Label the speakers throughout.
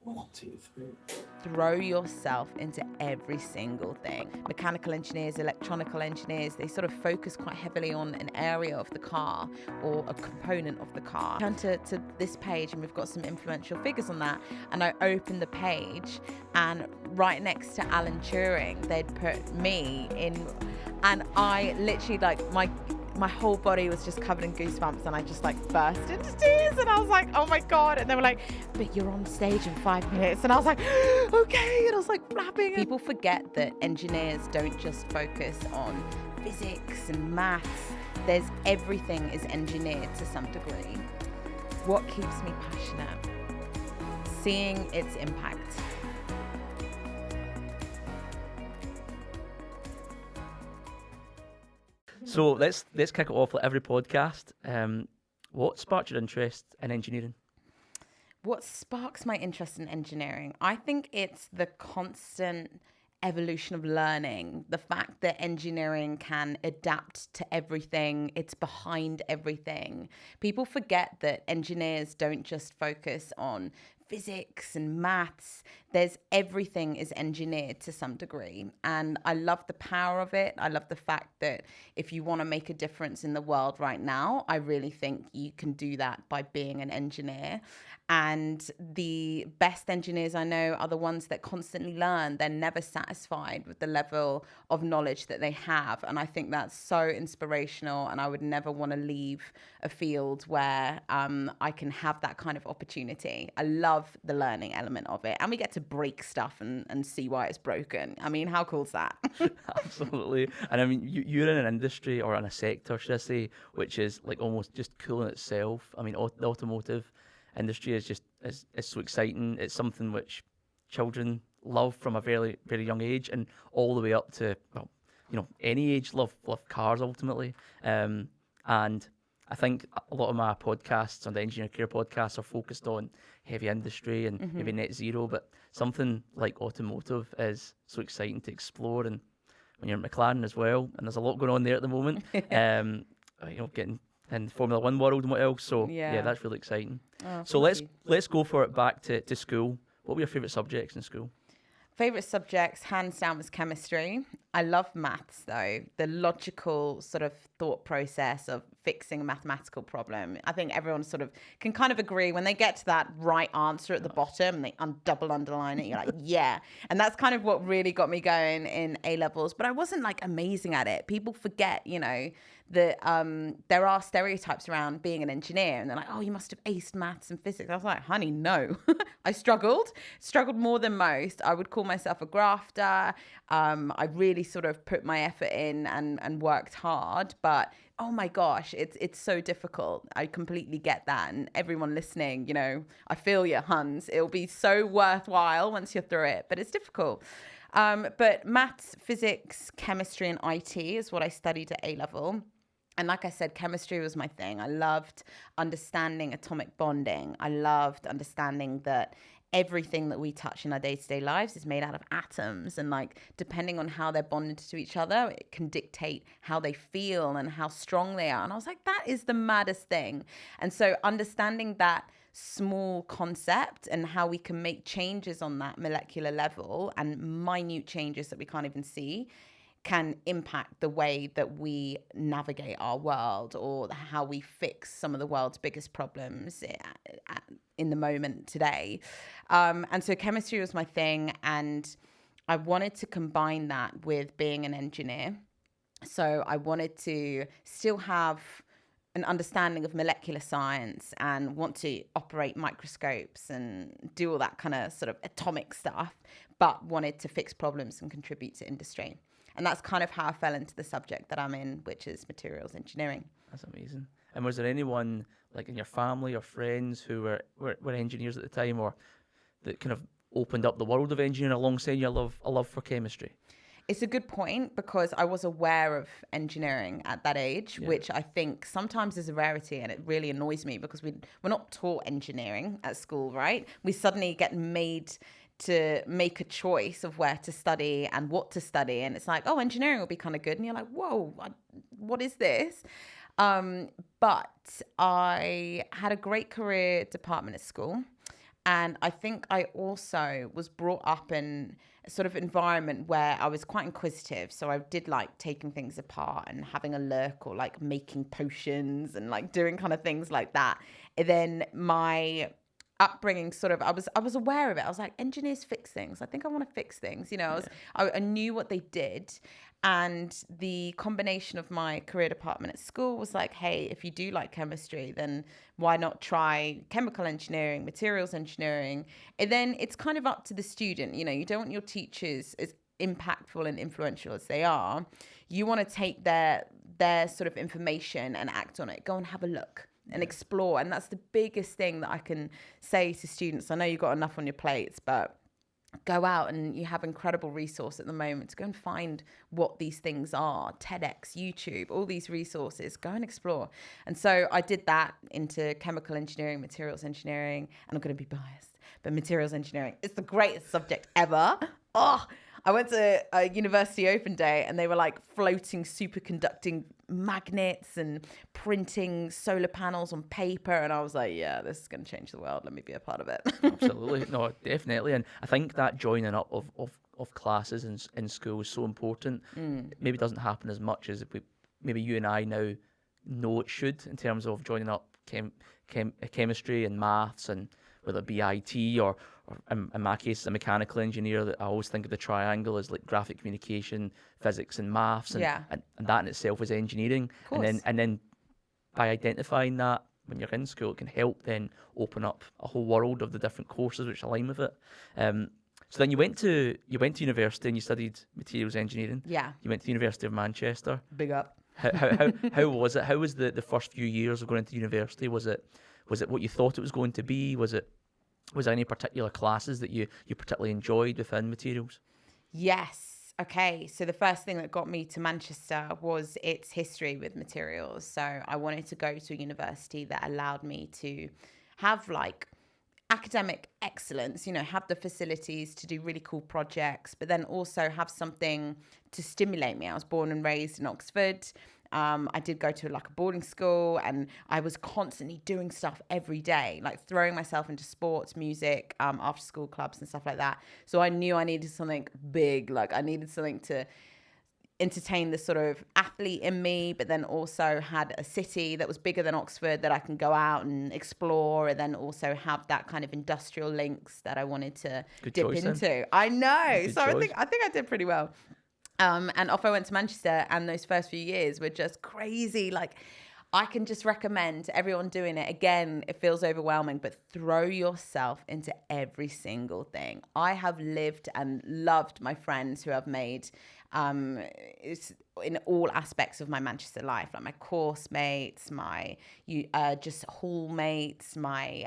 Speaker 1: 1, 2, 3.
Speaker 2: Throw yourself into every single thing. Mechanical engineers, electronical engineers, they sort of focus quite heavily on an area of the car or a component of the car. Turn to this page and we've got some influential figures on that. And I opened the page and right next to Alan Turing, they'd put me in, and I literally my whole body was just covered in goosebumps and I just like burst into tears and I was like, oh my God. And they were like, but you're on stage in 5 minutes. And I was like, okay. And I was like flapping. People forget that engineers don't just focus on physics and maths. Everything is engineered to some degree. What keeps me passionate? Seeing its impact.
Speaker 3: So let's kick it off like every podcast. What sparked your interest in engineering?
Speaker 2: What sparks my interest in engineering? I think it's the constant evolution of learning. The fact that engineering can adapt to everything, it's behind everything. People forget that engineers don't just focus on physics and maths. Everything is engineered to some degree. And I love the power of it. I love the fact that if you want to make a difference in the world right now, I really think you can do that by being an engineer. And the best engineers I know are the ones that constantly learn. They're never satisfied with the level of knowledge that they have. And I think that's so inspirational. And I would never want to leave a field where I can have that kind of opportunity. I love the learning element of it. And we get to break stuff and see why it's broken. I mean, how cool is that?
Speaker 3: Absolutely. And I mean, you're in an industry or in a sector, should I say, which is like almost just cool in itself. I mean, the automotive industry is so exciting. It's something which children love from a very, very young age and all the way up to, well, any age love cars ultimately. And I think a lot of my podcasts on the Engineer Career podcast are focused on heavy industry and maybe net zero, but something like automotive is so exciting to explore. And when you're at McLaren as well, and there's a lot going on there at the moment, getting in the Formula One world and what else. So yeah that's really exciting. So let's go for it back to school. What were your favourite subjects in school?
Speaker 2: Favorite subjects, hands down, was chemistry. I love maths though. The logical sort of thought process of fixing a mathematical problem. I think everyone sort of can kind of agree when they get to that right answer at the bottom and they double underline it, you're like, yeah. And that's kind of what really got me going in A levels. But I wasn't like amazing at it. People forget, that there are stereotypes around being an engineer, and they're like, oh, you must have aced maths and physics. I was like, honey, no. I struggled more than most. I would call myself a grafter. I really sort of put my effort in and worked hard, but oh my gosh, it's so difficult. I completely get that. And everyone listening, I feel you, Hans. It'll be so worthwhile once you're through it, but it's difficult. But maths, physics, chemistry, and IT is what I studied at A level. And like I said, chemistry was my thing. I loved understanding atomic bonding. I loved understanding that everything that we touch in our day-to-day lives is made out of atoms. And like, depending on how they're bonded to each other, it can dictate how they feel and how strong they are. And I was like, that is the maddest thing. And so understanding that small concept and how we can make changes on that molecular level and minute changes that we can't even see can impact the way that we navigate our world or how we fix some of the world's biggest problems in the moment today. And so chemistry was my thing, and I wanted to combine that with being an engineer. So I wanted to still have an understanding of molecular science and want to operate microscopes and do all that kind of sort of atomic stuff, but wanted to fix problems and contribute to industry. And that's kind of how I fell into the subject that I'm in, which is materials engineering.
Speaker 3: That's amazing. And was there anyone like in your family or friends who were engineers at the time, or that kind of opened up the world of engineering alongside your love for chemistry?
Speaker 2: It's a good point, because I was aware of engineering at that age, which I think sometimes is a rarity, and it really annoys me because we're not taught engineering at school, right? We suddenly get made to make a choice of where to study and what to study, and it's like, oh, engineering will be kind of good, and you're like, whoa, what is this? But I had a great career department at school. And I think I also was brought up in a sort of environment where I was quite inquisitive. So I did like taking things apart and having a look, or like making potions and like doing kind of things like that. And then my upbringing sort of, I was aware of it. I was like, engineers fix things. I think I want to fix things. I knew what they did. And the combination of my career department at school was like, hey, if you do like chemistry, then why not try chemical engineering, materials engineering? And then it's kind of up to the student. You don't want your teachers, as impactful and influential as they are, you want to take their sort of information and act on it. Go and have a look and explore. And that's the biggest thing that I can say to students. I know you've got enough on your plates, but go out, and you have incredible resource at the moment to go and find what these things are. TEDx, YouTube, all these resources, go and explore. And so I did that into chemical engineering, materials engineering, and I'm going to be biased, but materials engineering is the greatest subject ever. I went to a university open day, and they were like floating superconducting magnets and printing solar panels on paper. And I was like, yeah, this is going to change the world. Let me be a part of it.
Speaker 3: Absolutely. No, definitely. And I think that joining up of classes in school is so important. Maybe doesn't happen as much as maybe you and I now know it should, in terms of joining up chemistry and maths, and whether it be IT or in my case, a mechanical engineer, that I always think of the triangle as like graphic communication, physics and maths, and that in itself is engineering. And then by identifying that when you're in school, it can help then open up a whole world of the different courses which align with it. So then you went to university and you studied materials engineering.
Speaker 2: Yeah.
Speaker 3: You went to the University of Manchester.
Speaker 2: Big up.
Speaker 3: How was it? How was the first few years of going into university? Was it what you thought it was going to be? Was there any particular classes that you particularly enjoyed within materials?
Speaker 2: Yes. Okay. So the first thing that got me to Manchester was its history with materials. So I wanted to go to a university that allowed me to have like academic excellence, have the facilities to do really cool projects, but then also have something to stimulate me. I was born and raised in Oxford. I did go to like a boarding school, and I was constantly doing stuff every day, like throwing myself into sports, music, after school clubs and stuff like that. So I knew I needed something big, like I needed something to entertain the sort of athlete in me, but then also had a city that was bigger than Oxford that I can go out and explore, and then also have that kind of industrial links that I wanted to dip into. I know. So I think I did pretty well. And off I went to Manchester, and those first few years were just crazy. Like, I can just recommend to everyone doing it. Again, it feels overwhelming, but throw yourself into every single thing. I have lived and loved my friends who have made in all aspects of my Manchester life, like my course mates, my just hall mates, my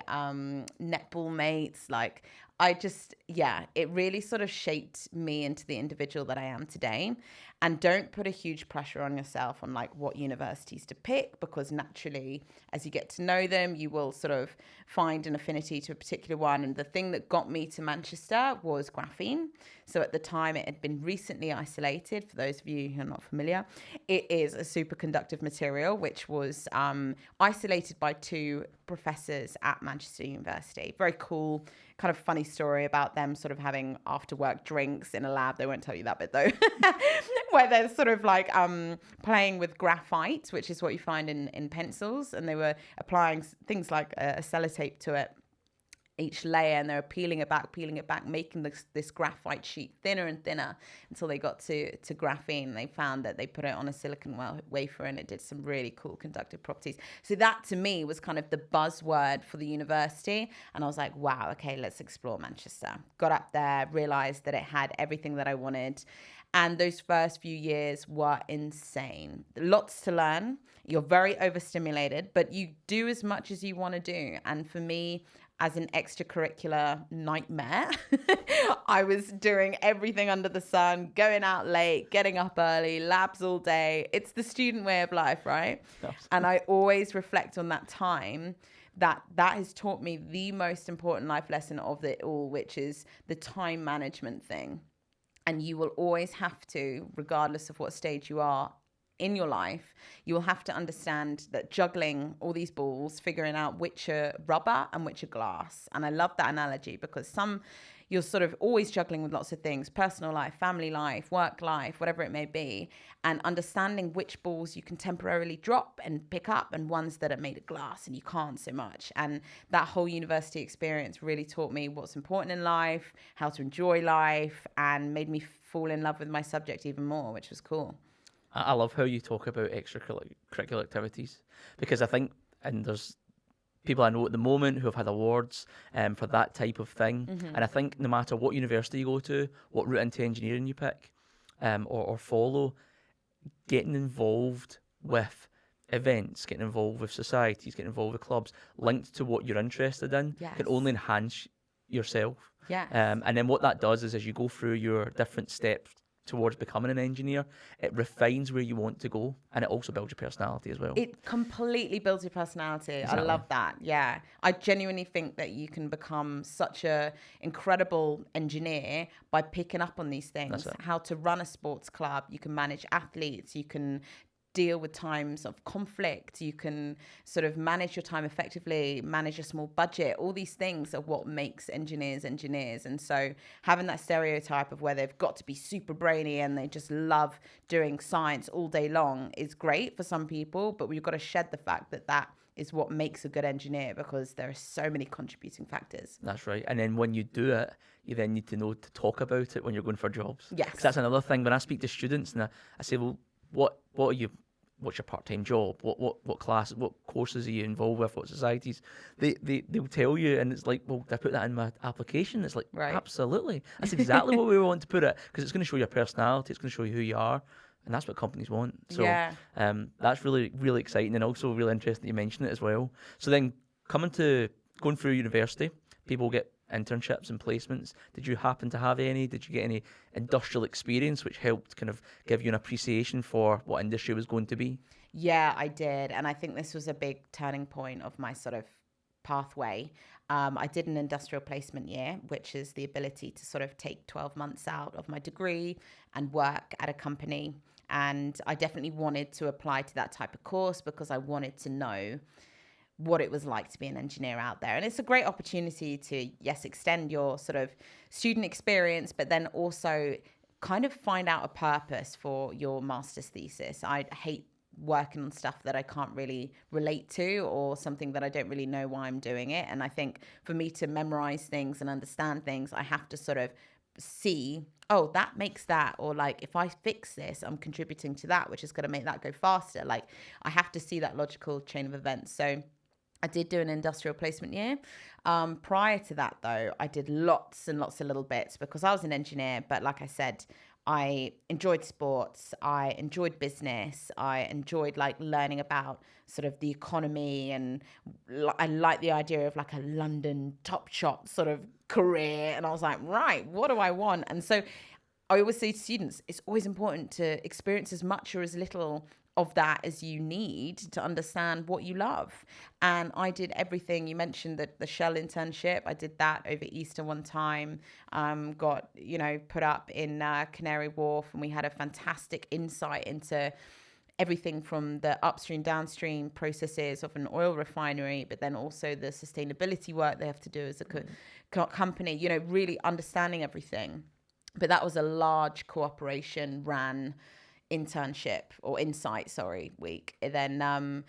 Speaker 2: netball mates. Like, it really sort of shaped me into the individual that I am today. And don't put a huge pressure on yourself on like what universities to pick, because naturally, as you get to know them, you will sort of find an affinity to a particular one. And the thing that got me to Manchester was graphene. So at the time, it had been recently isolated. For those of you who are not familiar, it is a superconductive material, which was isolated by two professors at Manchester University. Very cool, kind of funny story about them sort of having after work drinks in a lab. They won't tell you that bit though. Where they're sort of like playing with graphite, which is what you find in pencils. And they were applying things like a sellotape to it, each layer, and they were peeling it back, making this graphite sheet thinner and thinner until they got to graphene. They found that they put it on a silicon wafer, and it did some really cool conductive properties. So that to me was kind of the buzzword for the university. And I was like, wow, okay, let's explore Manchester. Got up there, realized that it had everything that I wanted. And those first few years were insane. Lots to learn. You're very overstimulated, but you do as much as you want to do. And for me, as an extracurricular nightmare, I was doing everything under the sun, going out late, getting up early, labs all day. It's the student way of life, right? Absolutely. And I always reflect on that time. That has taught me the most important life lesson of it all, which is the time management thing. And you will always have to, regardless of what stage you are in your life, you will have to understand that juggling all these balls, figuring out which are rubber and which are glass. And I love that analogy because you're sort of always juggling with lots of things, personal life, family life, work life, whatever it may be, and understanding which balls you can temporarily drop and pick up and ones that are made of glass and you can't so much. And that whole university experience really taught me what's important in life, how to enjoy life, and made me fall in love with my subject even more, which was cool.
Speaker 3: I love how you talk about extracurricular activities because I think, and there's people I know at the moment who have had awards for that type of thing.
Speaker 2: Mm-hmm.
Speaker 3: And I think no matter what university you go to, what route into engineering you pick or follow, getting involved with events, getting involved with societies, getting involved with clubs linked to what you're interested in can only enhance yourself.
Speaker 2: Yes.
Speaker 3: And then what that does is as you go through your different steps towards becoming an engineer, it refines where you want to go, and it also builds your personality as well.
Speaker 2: It completely builds your personality. Exactly. I love that. Yeah. I genuinely think that you can become such a incredible engineer by picking up on these things. How to run a sports club, you can manage athletes, you can deal with times of conflict, you can sort of manage your time effectively, manage a small budget. All these things are what makes engineers. And so having that stereotype of where they've got to be super brainy and they just love doing science all day long is great for some people, but we've got to shed the fact that that is what makes a good engineer because there are so many contributing factors.
Speaker 3: That's right. And then when you do it, you then need to know to talk about it when you're going for jobs.
Speaker 2: Yes.
Speaker 3: 'Cause that's another thing. When I speak to students and I say, well, what's your part-time job? What class? What courses are you involved with? What societies? They'll tell you, and it's like, well, did I put that in my application? It's like, right. Absolutely. That's exactly what we want to put it because it's going to show your personality. It's going to show you who you are, and that's what companies want. So that's really, really exciting, and also really interesting that you mentioned it as well. So then going through university, people get internships and placements. Did you happen to have any? Did you get any industrial experience which helped kind of give you an appreciation for what industry was going to be?
Speaker 2: Yeah, I did. And I think this was a big turning point of my sort of pathway. I did an industrial placement year, which is the ability to sort of take 12 months out of my degree and work at a company. And I definitely wanted to apply to that type of course because I wanted to know what it was like to be an engineer out there. And it's a great opportunity to, yes, extend your sort of student experience, but then also kind of find out a purpose for your master's thesis. I hate working on stuff that I can't really relate to or something that I don't really know why I'm doing it. And I think for me to memorize things and understand things, I have to sort of see, oh, that makes that, or like if I fix this, I'm contributing to that, which is going to make that go faster. Like I have to see that logical chain of events. So I did do an industrial placement year. Prior to that, though, I did lots and lots of little bits because I was an engineer. But like I said, I enjoyed sports. I enjoyed business. I enjoyed like learning about sort of the economy. And I like the idea of like a London Top Shop sort of career. And I was like, right, what do I want? And so I always say to students, it's always important to experience as much or as little of that as you need to understand what you love. And I did everything. You mentioned the Shell internship. I did that over Easter one time, got, put up in Canary Wharf, and we had a fantastic insight into everything from the upstream, downstream processes of an oil refinery, but then also the sustainability work they have to do as a company, really understanding everything. But that was a large cooperation ran internship or insight, week. And then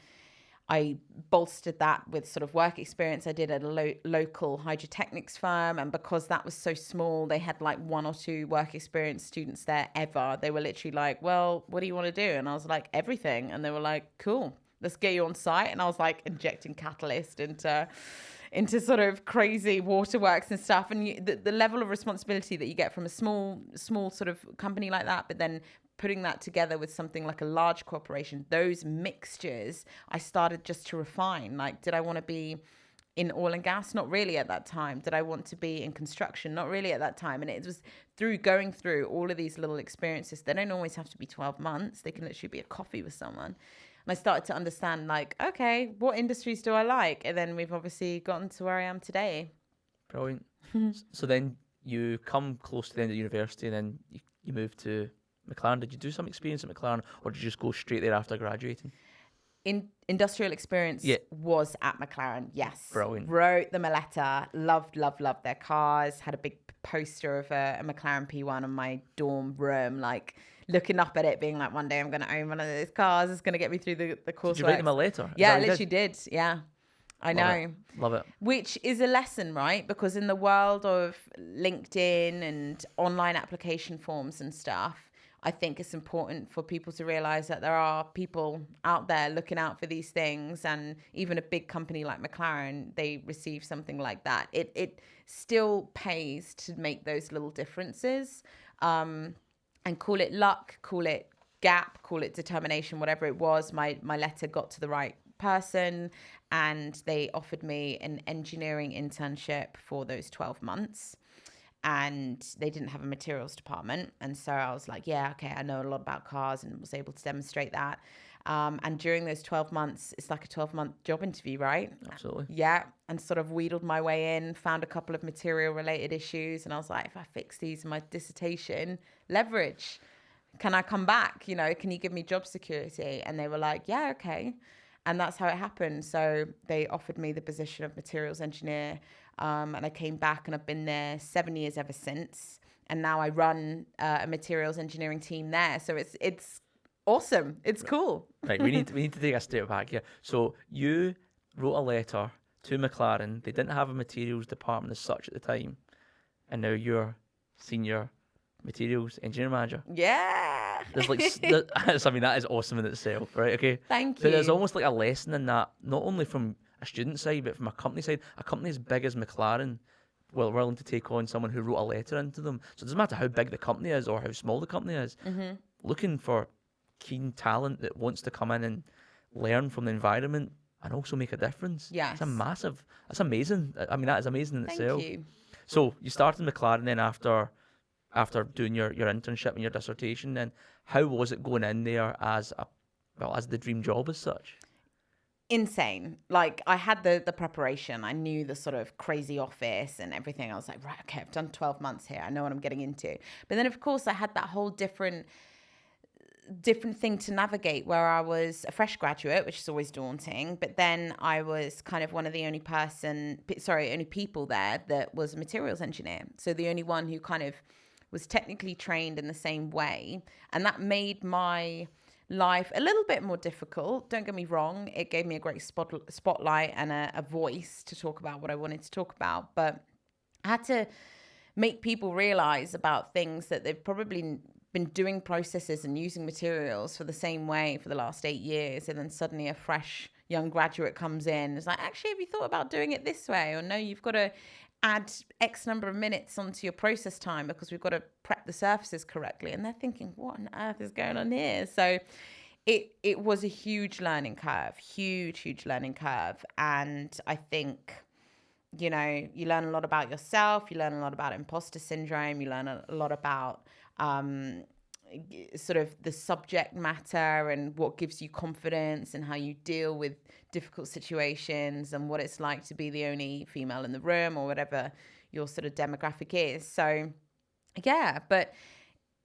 Speaker 2: I bolstered that with sort of work experience I did at a local hydrotechnics firm. And because that was so small, they had like 1 or 2 work experience students there ever. They were literally like, well, what do you want to do? And I was like, everything. And they were like, cool, let's get you on site. And I was like injecting catalyst into sort of crazy waterworks and stuff. And the level of responsibility that you get from a small sort of company like that, but then putting that together with something like a large corporation, those mixtures, I started just to refine. Like, did I want to be in oil and gas? Not really at that time. Did I want to be in construction? Not really at that time. And it was through going through all of these little experiences. They don't always have to be 12 months. They can literally be a coffee with someone. And I started to understand, like, okay, what industries do I like? And then we've obviously gotten to where I am today.
Speaker 3: Brilliant. So then you come close to the end of university, and then you move to McLaren. Did you do some experience at McLaren, or did you just go straight there after graduating?
Speaker 2: Industrial experience
Speaker 3: Yeah.
Speaker 2: was at McLaren, yes.
Speaker 3: Brilliant.
Speaker 2: Wrote them a letter, loved their cars, had a big poster of a McLaren P1 in my dorm room, like looking up at it, being like, one day I'm going to own one of those cars. It's going to get me through the coursework.
Speaker 3: Did you write them a letter?
Speaker 2: Yeah, I literally did. Yeah, I know.
Speaker 3: Love it.
Speaker 2: Which is a lesson, right? Because in the world of LinkedIn and online application forms and stuff, I think it's important for people to realize that there are people out there looking out for these things. And even a big company like McLaren, they receive something like that. It still pays to make those little differences, and call it luck, call it gap, call it determination, whatever it was. My letter got to the right person, and they offered me an engineering internship for those 12 months. And they didn't have a materials department. And so I was like, yeah, okay, I know a lot about cars, and was able to demonstrate that. And during those 12 months, it's like a 12-month job interview, right?
Speaker 3: Absolutely.
Speaker 2: Yeah. And sort of wheedled my way in, found a couple of material related issues. And I was like, if I fix these in my dissertation, leverage, can I come back? You know, can you give me job security? And they were like, yeah, okay. And that's how it happened. So they offered me the position of materials engineer. And I came back, and I've been there 7 years ever since. And now I run a materials engineering team there. So it's awesome. It's cool.
Speaker 3: Right, we need to take a step back here. So you wrote a letter to McLaren. They didn't have a materials department as such at the time, and now you're senior materials engineering manager.
Speaker 2: Yeah.
Speaker 3: There's like, I mean, that is awesome in itself, right? Okay.
Speaker 2: Thank
Speaker 3: So
Speaker 2: you.
Speaker 3: there's almost like a lesson in that, not only from a student side, but from a company side. A company as big as McLaren, well, willing to take on someone who wrote a letter into them. So it doesn't matter how big the company is or how small the company is. Mm-hmm. Looking for keen talent that wants to come in and learn from the environment and also make a difference.
Speaker 2: Yes.
Speaker 3: That's amazing. I mean, that is amazing in itself.
Speaker 2: Thank you.
Speaker 3: So you started McLaren then after doing your internship and your dissertation. Then how was it going in there as the dream job as such?
Speaker 2: Insane. Like, I had the preparation. I knew the sort of crazy office and everything. I was like, right, okay, I've done 12 months here. I know what I'm getting into. But then, of course, I had that whole different thing to navigate, where I was a fresh graduate, which is always daunting. But then I was kind of one of the only people there that was a materials engineer. So the only one who kind of was technically trained in the same way. And that made my life a little bit more difficult. Don't get me wrong. It gave me a great spotlight and a voice to talk about what I wanted to talk about. But I had to make people realize about things that they've probably been doing processes and using materials for the same way for the last 8 years. And then suddenly a fresh young graduate comes in. It's like, actually, have you thought about doing it this way? Or no, you've got to add X number of minutes onto your process time because we've got to prep the surfaces correctly. And they're thinking, what on earth is going on here? So it was a huge learning curve, huge learning curve. And I think, you know, you learn a lot about yourself. You learn a lot about imposter syndrome. You learn a lot about sort of the subject matter and what gives you confidence and how you deal with difficult situations and what it's like to be the only female in the room or whatever your sort of demographic is. So, yeah, but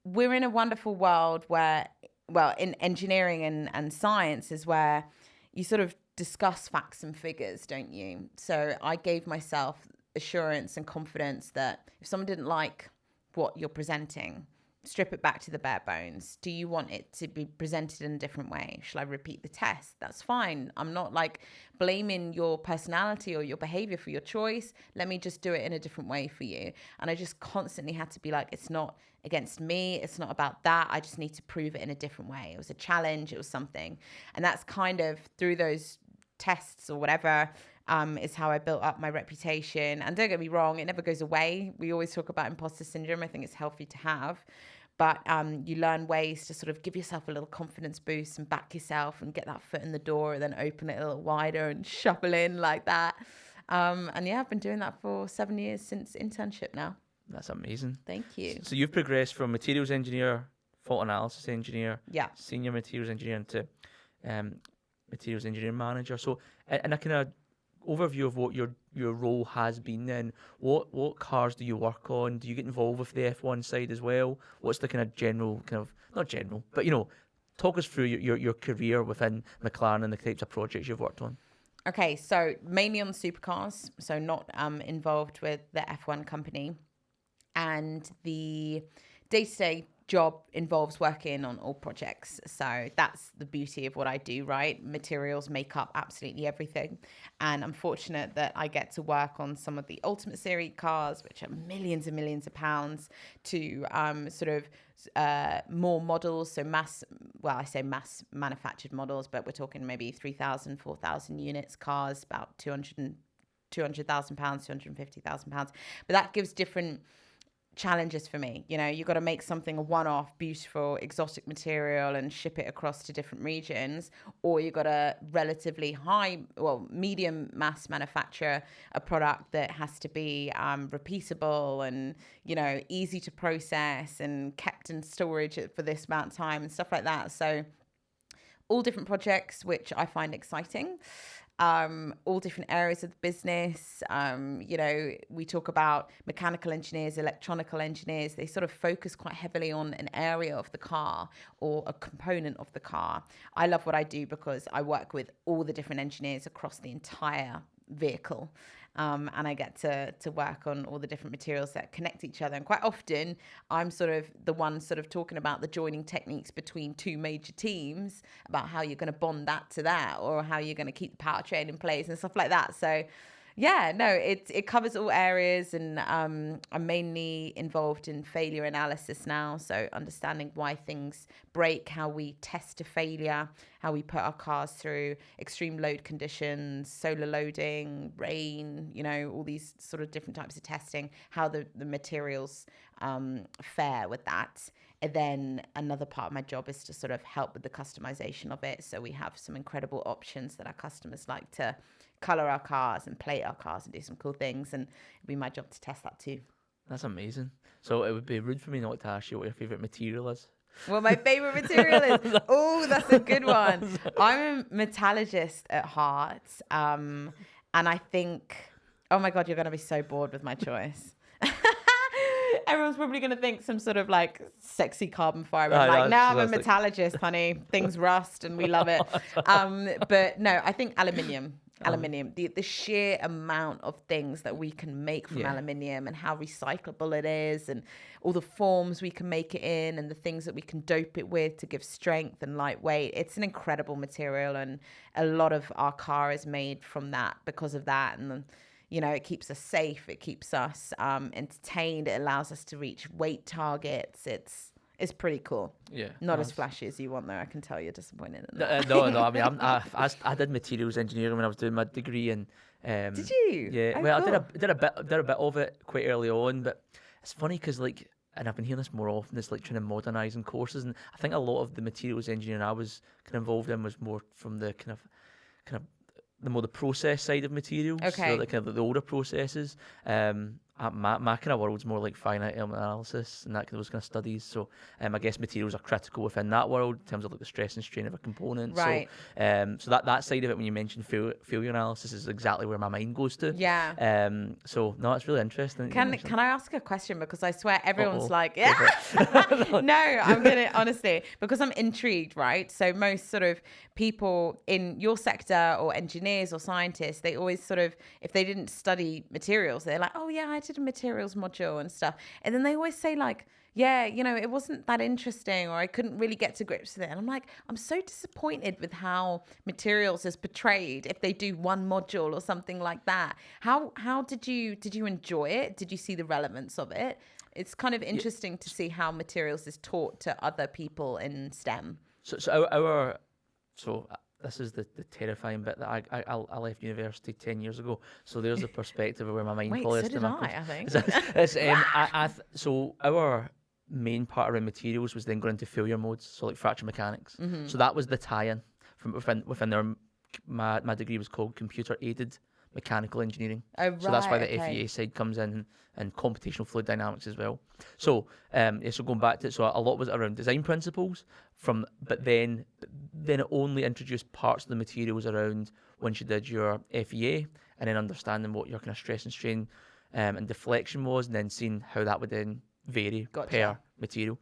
Speaker 2: we're in a wonderful world where, well, in engineering and science is where you sort of discuss facts and figures, don't you? So I gave myself assurance and confidence that if someone didn't like what you're presenting, strip it back to the bare bones. Do you want it to be presented in a different way? Shall I repeat the test? That's fine. I'm not like blaming your personality or your behavior for your choice. Let me just do it in a different way for you. And I just constantly had to be like, it's not against me. It's not about that. I just need to prove it in a different way. It was a challenge. It was something. And that's kind of through those tests or whatever, is how I built up my reputation. And don't get me wrong, it never goes away. We always talk about imposter syndrome. I think it's healthy to have. But you learn ways to sort of give yourself a little confidence boost and back yourself and get that foot in the door and then open it a little wider and shovel in like that. And yeah, I've been doing that for 7 years since internship now.
Speaker 3: That's amazing.
Speaker 2: Thank you.
Speaker 3: So you've progressed from materials engineer, fault analysis engineer,
Speaker 2: yeah,
Speaker 3: senior materials engineer into materials engineering manager. So, and I kind of overview of what your role has been then. What cars do you work on? Do you get involved with the F1 side as well? What's the kind of general, not general, but talk us through your career within McLaren and the types of projects you've worked on.
Speaker 2: Okay, so mainly on supercars, so not involved with the F1 company. And the day-to-day job involves working on all projects. So that's the beauty of what I do, right? Materials make up absolutely everything. And I'm fortunate that I get to work on some of the Ultimate Series cars, which are millions and millions of pounds, to more models. So I say mass manufactured models, but we're talking maybe 3,000, 4,000 units cars, about 200,000 pounds, 250,000 pounds. But that gives different challenges for me. You've got to make something a one-off, beautiful, exotic material and ship it across to different regions, or you've got to relatively medium mass manufacture a product that has to be repeatable and easy to process and kept in storage for this amount of time and stuff like that. So all different projects, which I find exciting. All different areas of the business. We talk about mechanical engineers, electronical engineers. They sort of focus quite heavily on an area of the car or a component of the car. I love what I do because I work with all the different engineers across the entire vehicle. And I get to work on all the different materials that connect each other. And quite often, I'm sort of the one sort of talking about the joining techniques between two major teams, about how you're going to bond that to that, or how you're going to keep the powertrain in place and stuff like that. So, yeah, no, it covers all areas, and I'm mainly involved in failure analysis now. So understanding why things break, how we test to failure, how we put our cars through extreme load conditions, solar loading, rain, all these sort of different types of testing, how the materials fare with that. And then another part of my job is to sort of help with the customization of it. So we have some incredible options that our customers like to color our cars and plate our cars and do some cool things, and it'd be my job to test that too.
Speaker 3: That's amazing. So it would be rude for me not to ask you what your favourite material is.
Speaker 2: Well, my favourite material is, oh, that's a good one. I'm a metallurgist at heart. And I think, oh my God, you're going to be so bored with my choice. Everyone's probably going to think some sort of like sexy carbon fiber. I'm a metallurgist, honey. Things rust and we love it. But no, I think aluminium. The sheer amount of things that we can make from aluminium, and how recyclable it is, and all the forms we can make it in, and the things that we can dope it with to give strength and lightweight. It's an incredible material, and a lot of our car is made from that because of that. And it keeps us safe, it keeps us entertained, it allows us to reach weight targets. It's pretty cool. Yeah. Not as flashy as you want, though. I can tell you're disappointed in that.
Speaker 3: No. I mean, I did materials engineering when I was doing my degree, and
Speaker 2: did you?
Speaker 3: Yeah.
Speaker 2: Oh,
Speaker 3: well,
Speaker 2: cool.
Speaker 3: I did a bit of it quite early on, but it's funny because and I've been hearing this more often. It's like trying to modernise in courses, and I think a lot of the materials engineering I was kind of involved in was more from the kind of the process side of materials.
Speaker 2: Okay.
Speaker 3: So the kind of the older processes. My kind of world's more like finite element analysis and those kind of studies. So I guess materials are critical within that world in terms of like the stress and strain of a component.
Speaker 2: Right.
Speaker 3: So that side of it, when you mentioned failure analysis, is exactly where my mind goes to.
Speaker 2: Yeah.
Speaker 3: So no, it's really interesting.
Speaker 2: Can I ask a question? Because I swear everyone's like, yeah. No, I'm gonna honestly, because I'm intrigued, right? So most sort of people in your sector or engineers or scientists, they always sort of, if they didn't study materials, they're like, oh yeah, I did a materials module and stuff. And then they always say like, yeah, it wasn't that interesting, or I couldn't really get to grips with it. And I'm like, I'm so disappointed with how materials is portrayed if they do one module or something like that. How did you enjoy it? Did you see the relevance of it? It's kind of interesting to see how materials is taught to other people in STEM.
Speaker 3: So this is the terrifying bit that I left university 10 years ago. So there's a perspective of where my mind follows.
Speaker 2: So did I think.
Speaker 3: So our main part around materials was then going into failure modes, so like fracture mechanics.
Speaker 2: Mm-hmm.
Speaker 3: So that was the tie-in from within their, my degree was called computer aided mechanical engineering.
Speaker 2: Oh, right,
Speaker 3: so that's why the
Speaker 2: okay.
Speaker 3: FEA side comes in, and computational fluid dynamics as well. So so going back to it, so a lot was around design principles but then it only introduced parts of the materials around once you did your FEA, and then understanding what your kind of stress and strain and deflection was, and then seeing how that would then vary per material.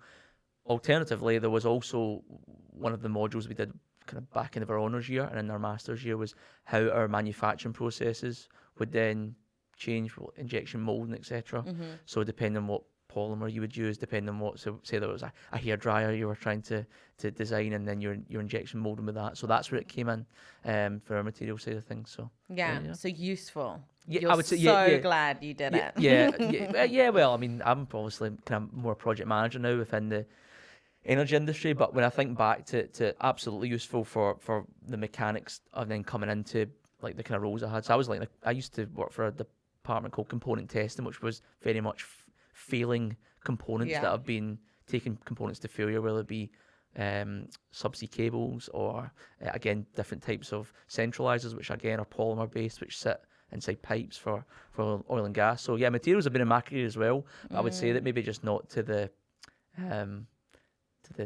Speaker 3: Alternatively, there was also one of the modules we did kind of back in our honours year and in our master's year was how our manufacturing processes would then change, injection molding, etc. So depending on what polymer you would use, depending on what, so say there was a hair dryer you were trying to design, and then your injection molding with that. So that's where it came in for our material side of things. So
Speaker 2: so useful.
Speaker 3: Yeah,
Speaker 2: I would say, glad you did it.
Speaker 3: Yeah. Well, I mean, I'm obviously kind of more a project manager now within the energy industry, but when I think back to absolutely useful for the mechanics of then coming into like the kind of roles I had. So I was like, I used to work for a department called component testing, which was very much failing components that have been taking components to failure, whether it be subsea cables or again different types of centralizers, which again are polymer based, which sit inside pipes for oil and gas. So yeah, materials have been in my career as well, but I would say that maybe just not to the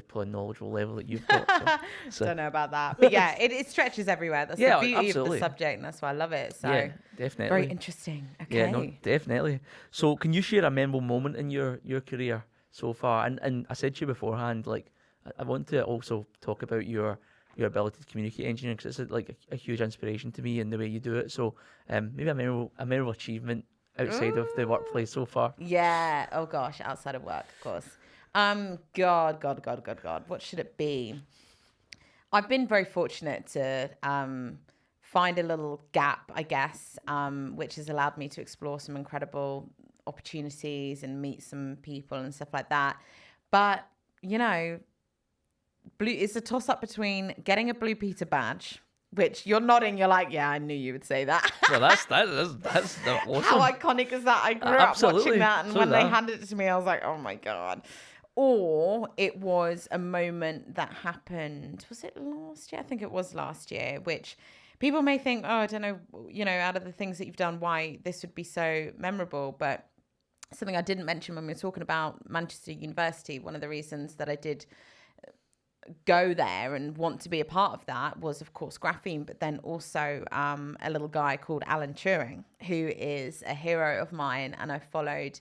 Speaker 3: probably knowledgeable level that you've got. So.
Speaker 2: Don't know about that, but yeah, it stretches everywhere. That's the beauty of the subject, and that's why I love it. So
Speaker 3: yeah, definitely,
Speaker 2: very interesting. Okay,
Speaker 3: yeah, no, definitely. So can you share a memorable moment in your career so far? And I said to you beforehand, like I want to also talk about your ability to communicate engineering, because it's like a huge inspiration to me in the way you do it. So maybe a memorable achievement outside of the workplace so far.
Speaker 2: Yeah. Oh gosh, outside of work, of course. God. What should it be? I've been very fortunate to find a little gap, I guess, which has allowed me to explore some incredible opportunities and meet some people and stuff like that. But you know, it's a toss up between getting a Blue Peter badge, which you're nodding, you're like, yeah, I knew you would say that.
Speaker 3: Well, that's awesome.
Speaker 2: How iconic is that? I grew up watching that, and when they handed it to me, I was like, oh my God. Or it was a moment that happened, was it last year? I think it was last year, which people may think, oh, I don't know, out of the things that you've done, why this would be so memorable. But something I didn't mention when we were talking about Manchester University, one of the reasons that I did go there and want to be a part of that was, of course, graphene, but then also a little guy called Alan Turing, who is a hero of mine, and I followed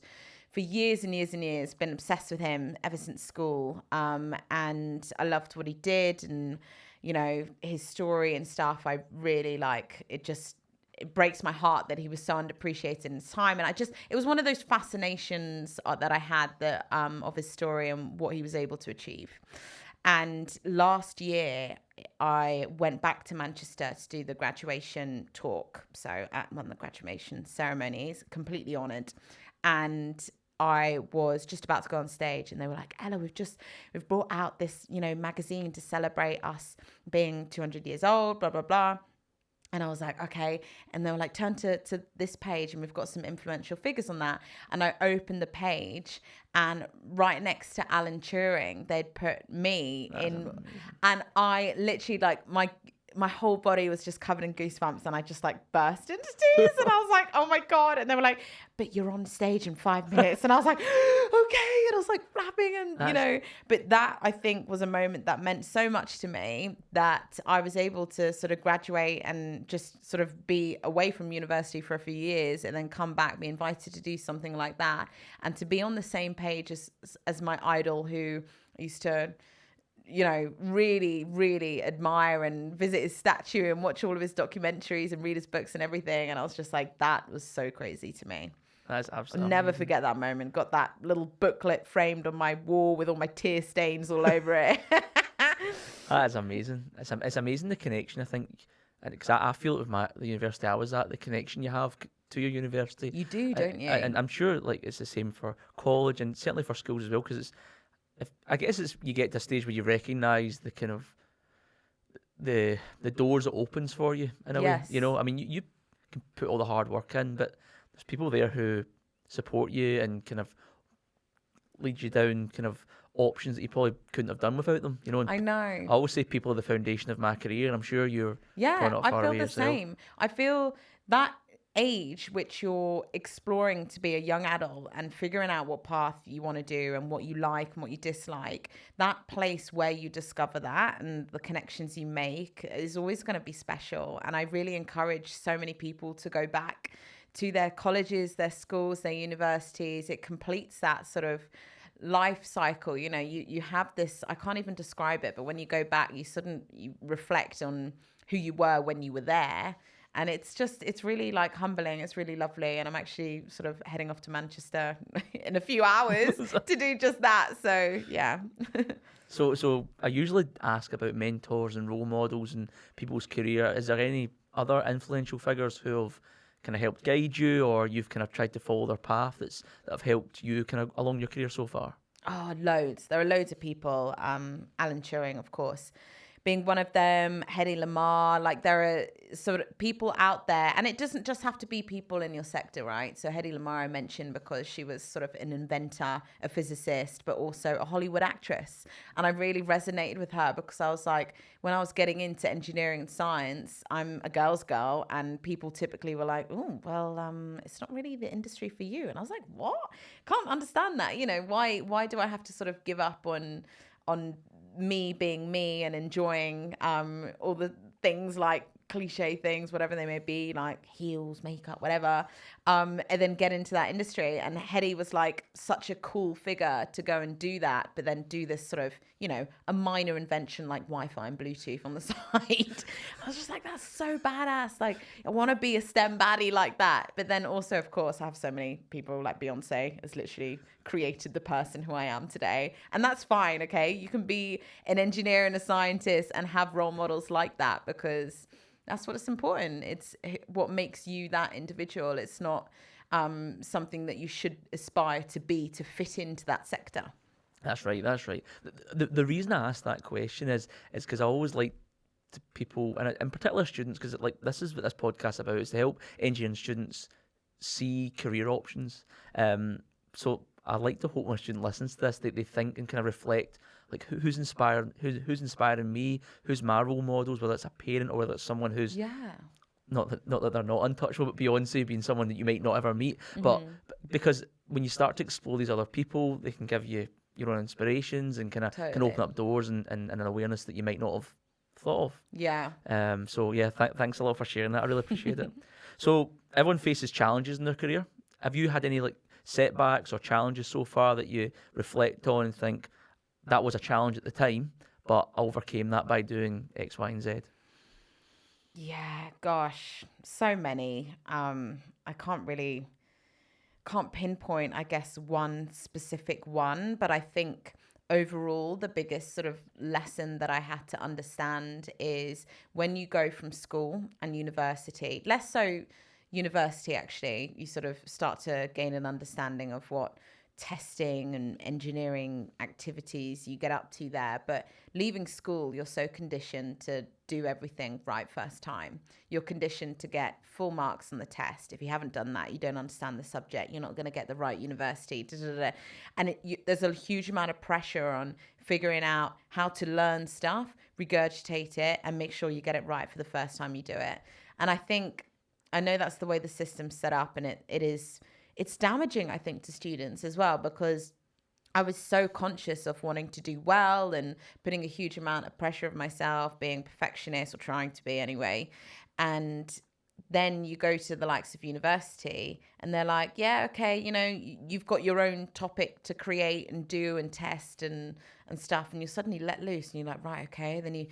Speaker 2: for years and years and years, been obsessed with him ever since school, and I loved what he did, and his story and stuff. I really it breaks my heart that he was so underappreciated in his time, and it was one of those fascinations that I had of his story and what he was able to achieve. And last year, I went back to Manchester to do the graduation talk. So at one of the graduation ceremonies, completely honoured. And I was just about to go on stage, and they were like, Ella, we've brought out this, magazine to celebrate us being 200 years old, blah, blah, blah. And I was like, okay. And they were like, turn to this page, and we've got some influential figures on that. And I opened the page, and right next to Alan Turing, they'd put me in. And I literally, my whole body was just covered in goosebumps, and I just burst into tears. And I was like, oh my God. And they were like, but you're on stage in 5 minutes. And I was like, okay. And I was flapping, and but that, I think, was a moment that meant so much to me, that I was able to sort of graduate and just sort of be away from university for a few years, and then come back, be invited to do something like that, and to be on the same page as my idol, who I used to really, really admire and visit his statue and watch all of his documentaries and read his books and everything. And I was just like, that was so crazy to me.
Speaker 3: That's absolutely
Speaker 2: I'll never forget that moment. Got that little booklet framed on my wall with all my tear stains all over it.
Speaker 3: That's amazing. It's amazing, the connection, I think. Because I feel it with the university I was at, the connection you have to your university.
Speaker 2: You do, don't you?
Speaker 3: And I'm sure it's the same for college, and certainly for schools as well, because I guess you get to a stage where you recognise the kind of the doors it opens for you in a way. I mean, you can put all the hard work in, but there's people there who support you and kind of lead you down kind of options that you probably couldn't have done without them. And
Speaker 2: I know.
Speaker 3: I always say people are the foundation of my career, and I'm sure you're not far away yourself.
Speaker 2: I feel the same. I feel that age which you're exploring to be a young adult and figuring out what path you want to do and what you like and what you dislike, that place where you discover that and the connections you make is always going to be special. And I really encourage so many people to go back to their colleges, their schools, their universities. It completes that sort of life cycle. You know, you have this, I can't even describe it, but when you go back, you reflect on who you were when you were there. And it's really like humbling. It's really lovely. And I'm actually sort of heading off to Manchester in a few hours to do just that. So, yeah.
Speaker 3: So I usually ask about mentors and role models in people's career. Is there any other influential figures who have kind of helped guide you, or you've kind of tried to follow their path that have helped you kind of along your career so far?
Speaker 2: Oh, loads. There are loads of people. Alan Turing, of course, being one of them, Hedy Lamarr. Like, there are sort of people out there, and it doesn't just have to be people in your sector, right? So Hedy Lamarr I mentioned because she was sort of an inventor, a physicist, but also a Hollywood actress. And I really resonated with her because I was like, when I was getting into engineering and science, I'm a girl's girl, and people typically were like, oh, well, it's not really the industry for you. And I was like, what? Can't understand that. You know, why do I have to sort of give up on me being me and enjoying all the things, like cliche things, whatever they may be, like heels, makeup, whatever, and then get into that industry. And Hedy was like such a cool figure to go and do that, but then do this sort of, you know, a minor invention like Wi-Fi and Bluetooth on the side. I was just like, that's so badass. Like, I want to be a STEM baddie like that. But then also, of course, I have so many people like Beyonce has literally created the person who I am today. And that's fine, okay? You can be an engineer and a scientist and have role models like that, because that's what's important. It's what makes you that individual. It's not something that you should aspire to be to fit into that sector.
Speaker 3: That's right. That's right. The reason I asked that question is because I always like to people, and in particular students, because like this is what this podcast is about, is to help engineering students see career options. So I like to hope when a student listens to this, they think and kind of reflect, like who's inspiring me, who's my role models, whether it's a parent or whether it's someone who's not that they're not untouchable, but Beyonce being someone that you might not ever meet. But because when you start to explore these other people, they can give you your own inspirations and kind of can open up doors and an awareness that you might not have thought of.
Speaker 2: Yeah.
Speaker 3: So yeah, thanks a lot for sharing that. I really appreciate it. So everyone faces challenges in their career. Have you had any like setbacks or challenges so far that you reflect on and think that was a challenge at the time, but I overcame that by doing X, Y, and Z?
Speaker 2: Yeah, gosh, so many. I can't pinpoint, I guess, one specific one, but I think overall the biggest sort of lesson that I had to understand is when you go from school and university, less so university actually, you sort of start to gain an understanding of what testing and engineering activities you get up to there. But leaving school, you're so conditioned to do everything right first time. You're conditioned to get full marks on the test. If you haven't done that, you don't understand the subject, you're not going to get the right university. And there's a huge amount of pressure on figuring out how to learn stuff, regurgitate it, and make sure you get it right for the first time you do it. And I know that's the way the system's set up, and it's damaging, I think, to students as well, because I was so conscious of wanting to do well and putting a huge amount of pressure of myself, being perfectionist, or trying to be anyway. And then you go to the likes of university and they're like, yeah, okay, you know, you've got your own topic to create and do and test and stuff. And you're suddenly let loose and you're like, right, okay. Then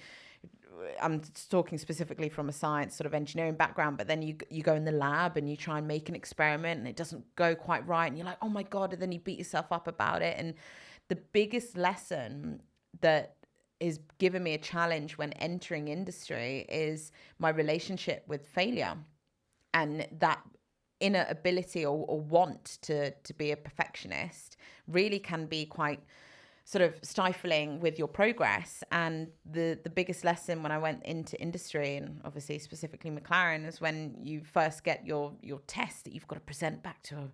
Speaker 2: I'm talking specifically from a science sort of engineering background, but then you go in the lab and you try and make an experiment and it doesn't go quite right. And you're like, oh my God, and then you beat yourself up about it. And the biggest lesson that is giving me a challenge when entering industry is my relationship with failure, and that inner ability or want to be a perfectionist really can be quite sort of stifling with your progress. And the biggest lesson when I went into industry, and obviously specifically McLaren, is when you first get your test that you've got to present back to a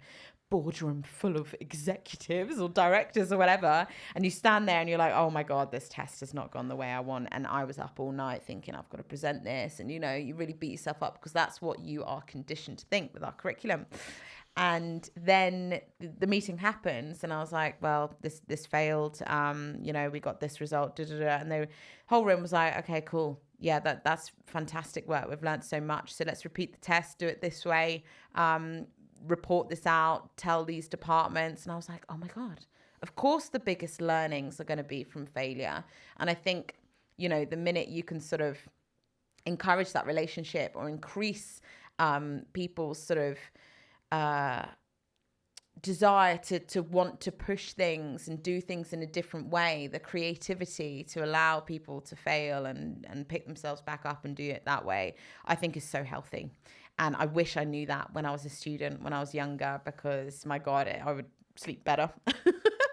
Speaker 2: boardroom full of executives or directors or whatever, and you stand there and you're like, oh my god, this test has not gone the way I want, and I was up all night thinking I've got to present this, and you know, you really beat yourself up because that's what you are conditioned to think with our curriculum. And then the meeting happens, and I was like, well, this failed, you know, we got this result, and the whole room was like, okay, cool, yeah, that's fantastic work, we've learned so much, so let's repeat the test, do it this way, report this out, tell these departments. And I was like, oh my god, of course the biggest learnings are going to be from failure. And I think, you know, the minute you can sort of encourage that relationship or increase people's sort of desire to want to push things and do things in a different way, the creativity to allow people to fail and pick themselves back up and do it that way, I think is so healthy. And I wish I knew that when I was a student, when I was younger, because my God, I would sleep better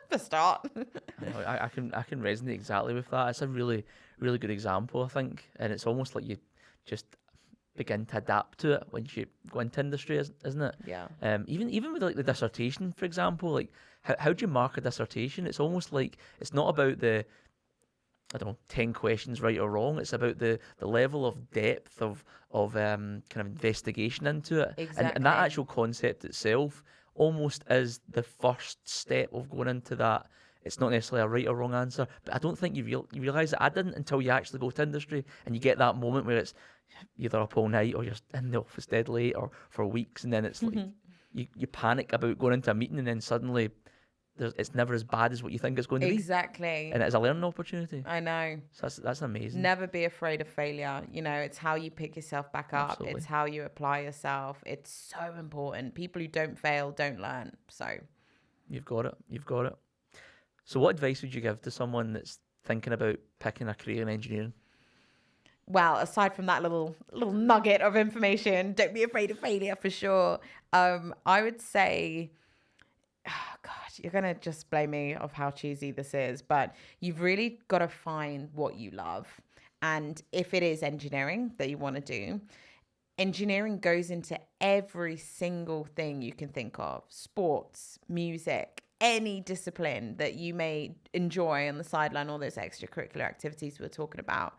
Speaker 2: for start.
Speaker 3: I can resonate exactly with that. It's a really, really good example, I think. And it's almost like you just begin to adapt to it when you go into industry, isn't it?
Speaker 2: Yeah.
Speaker 3: Even with like the dissertation, for example, like how do you mark a dissertation? It's almost like it's not about the, I don't know, 10 questions right or wrong. It's about the level of depth of kind of investigation into it.
Speaker 2: Exactly.
Speaker 3: And that actual concept itself almost is the first step of going into that. It's not necessarily a right or wrong answer, but I don't think you realise that. I didn't until you actually go to industry and you get that moment where it's either up all night or you're in the office dead late or for weeks, and then it's like you panic about going into a meeting, and then suddenly it's never as bad as what you think it's going to be.
Speaker 2: Exactly.
Speaker 3: And it's a learning opportunity.
Speaker 2: I know.
Speaker 3: So that's amazing.
Speaker 2: Never be afraid of failure. You know, it's how you pick yourself back up.
Speaker 3: Absolutely.
Speaker 2: It's how you apply yourself. It's so important. People who don't fail don't learn. So
Speaker 3: You've got it. So what advice would you give to someone that's thinking about picking a career in engineering?
Speaker 2: Well, aside from that little nugget of information, don't be afraid of failure for sure. I would say, oh God, you're going to just blame me of how cheesy this is, but you've really got to find what you love. And if it is engineering that you want to do, engineering goes into every single thing you can think of: sports, music, any discipline that you may enjoy on the sideline, all those extracurricular activities we're talking about,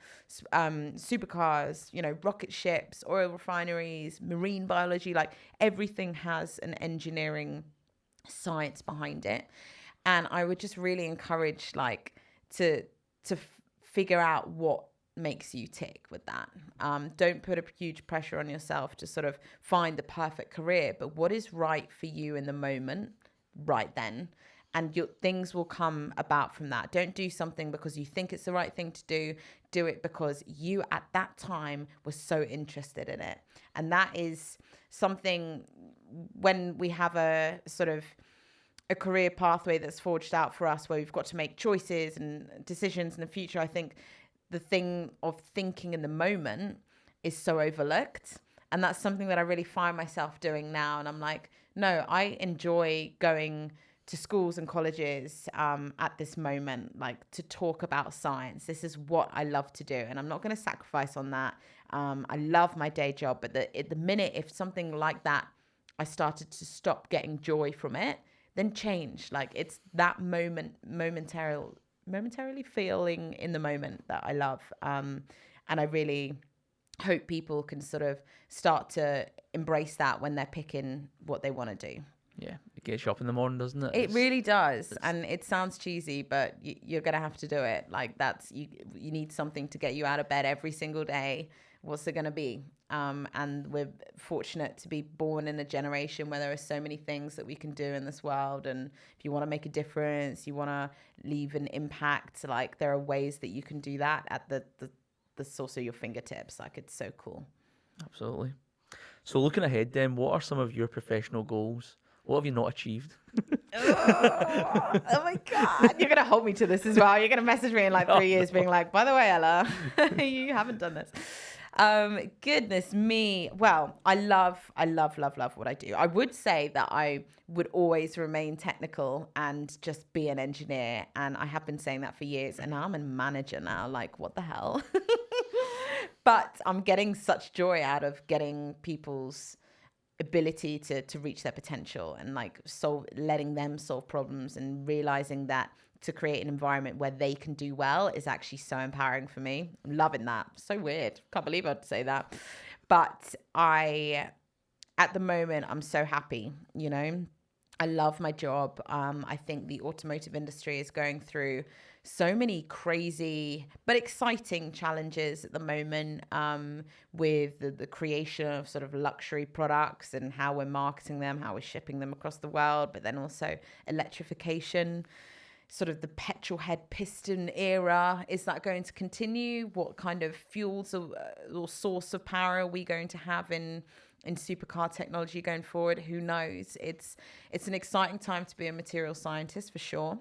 Speaker 2: supercars, you know, rocket ships, oil refineries, marine biology, like everything has an engineering science behind it. And I would just really encourage like to figure out what makes you tick with that. Don't put a huge pressure on yourself to sort of find the perfect career, but what is right for you in the moment right then, and things will come about from that. Don't do something because you think it's the right thing to do it because you at that time were so interested in it. And that is something, when we have a sort of a career pathway that's forged out for us where we've got to make choices and decisions in the future, I think the thing of thinking in the moment is so overlooked. And that's something that I really find myself doing now. And I'm like, no, I enjoy going to schools and colleges at this moment, like to talk about science. This is what I love to do. And I'm not going to sacrifice on that. I love my day job. But the minute if something like that, I started to stop getting joy from it, then change. Like it's that momentarily feeling in the moment that I love. And I really hope people can sort of start to embrace that when they're picking what they want to do.
Speaker 3: Yeah, it gets you up in the morning, doesn't it?
Speaker 2: It really does. And it sounds cheesy, but you're going to have to do it. Like that's, you need something to get you out of bed every single day. What's it going to be? And we're fortunate to be born in a generation where there are so many things that we can do in this world. And if you want to make a difference, you want to leave an impact, like there are ways that you can do that at the source of your fingertips. Like it's so cool.
Speaker 3: Absolutely. So looking ahead then, what are some of your professional goals? What have you not achieved?
Speaker 2: Oh my God. You're going to hold me to this as well. You're going to message me in like 3 years being like, by the way, Ella, you haven't done this. Goodness me. Well, I love what I do. I would say that I would always remain technical and just be an engineer. And I have been saying that for years. And now I'm a manager now. Like, what the hell? But I'm getting such joy out of getting people's ability to reach their potential and like letting them solve problems and realizing that to create an environment where they can do well is actually so empowering for me. I'm loving that. So weird. Can't believe I'd say that. But at the moment, I'm so happy, you know. I love my job. I think the automotive industry is going through so many crazy but exciting challenges at the moment, with the creation of sort of luxury products and how we're marketing them, how we're shipping them across the world, but then also electrification, sort of the petrol head piston era. Is that going to continue? What kind of fuels or source of power are we going to have in supercar technology going forward? Who knows? It's an exciting time to be a material scientist for sure.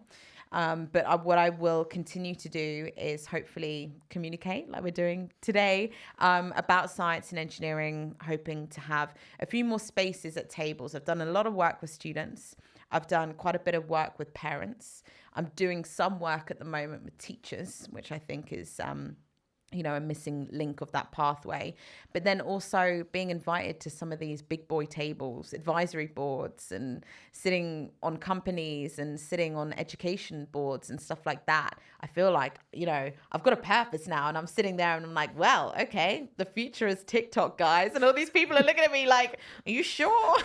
Speaker 2: But what I will continue to do is hopefully communicate like we're doing today, about science and engineering, hoping to have a few more spaces at tables. I've done a lot of work with students. I've done quite a bit of work with parents. I'm doing some work at the moment with teachers, which I think is a missing link of that pathway. But then also being invited to some of these big boy tables, advisory boards, and sitting on companies and sitting on education boards and stuff like that. I feel like, I've got a purpose now, and I'm sitting there and I'm like, well, okay, the future is TikTok, guys. And all these people are looking at me like, are you sure?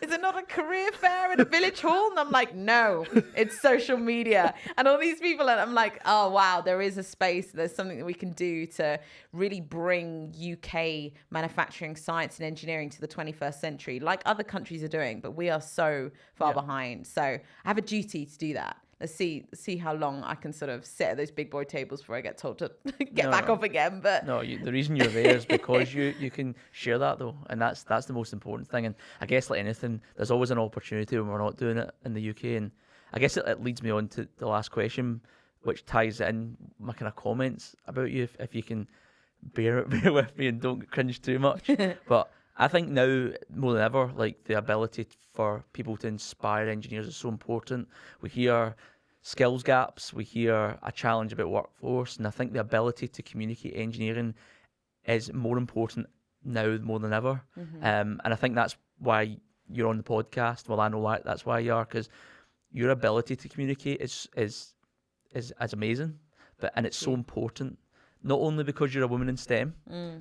Speaker 2: Is it not a career fair at a village hall? And I'm like, no, it's social media. And all these people, and I'm like, oh, wow, there is a space. There's something that we can do to really bring UK manufacturing, science and engineering to the 21st century, like other countries are doing, but we are so far behind. So I have a duty to do that. Let's see how long I can sort of sit at those big boy tables before I get told to get back off again. But
Speaker 3: the reason you're there is because you can share that though, and that's the most important thing. And I guess like anything, there's always an opportunity when we're not doing it in the UK. And I guess it leads me on to the last question, which ties in my kind of comments about you, if you can bear with me and don't cringe too much. But I think now more than ever, like the ability for people to inspire engineers is so important. We hear skills gaps, we hear a challenge about workforce, and I think the ability to communicate engineering is more important now more than ever. Mm-hmm. And I think that's why you're on the podcast. Well, I know why that's why you are, because your ability to communicate is amazing, and it's so important, not only because you're a woman in STEM,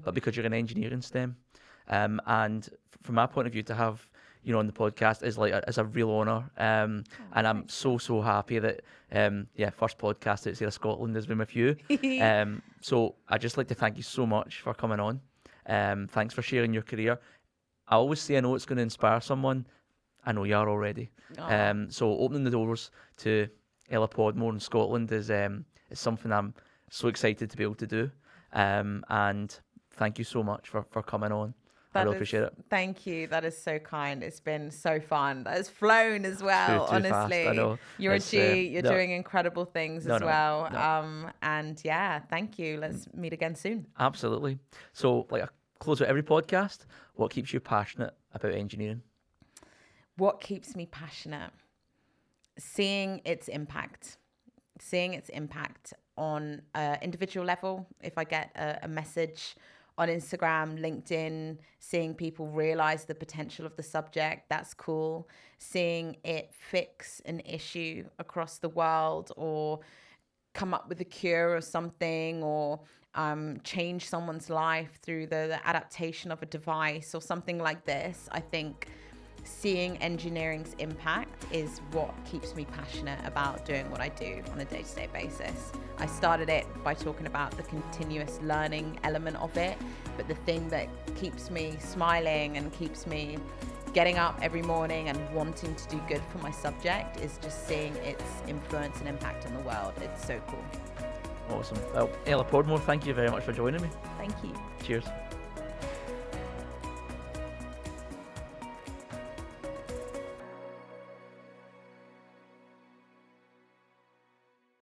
Speaker 3: but because you're an engineer in STEM. And from my point of view, to have on the podcast is like is a real honour. And I'm so happy that first podcast outside of Scotland has been with you. So I just like to thank you so much for coming on. Thanks for sharing your career. I always say I know it's going to inspire someone. I know you are already. So opening the doors to Ella Podmore in Scotland is something I'm so excited to be able to do. And thank you so much for coming on. I really appreciate it.
Speaker 2: Thank you. That is so kind. It's been so fun. That has flown as well,
Speaker 3: too
Speaker 2: honestly.
Speaker 3: Fast, I know.
Speaker 2: You're a G. You're doing incredible things as well. No. And yeah, thank you. Let's meet again soon.
Speaker 3: Absolutely. So, like I close with every podcast, what keeps you passionate about engineering?
Speaker 2: What keeps me passionate? Seeing its impact on an individual level. If I get a message on Instagram, LinkedIn, seeing people realize the potential of the subject, that's cool. Seeing it fix an issue across the world, or come up with a cure or something, or change someone's life through the adaptation of a device or something like this. I think seeing engineering's impact is what keeps me passionate about doing what I do on a day-to-day basis. I started it by talking about the continuous learning element of it, but the thing that keeps me smiling and keeps me getting up every morning and wanting to do good for my subject is just seeing its influence and impact on the world. It's so cool.
Speaker 3: Awesome. Well, Ella Podmore, thank you very much for joining me.
Speaker 2: Thank you.
Speaker 3: Cheers.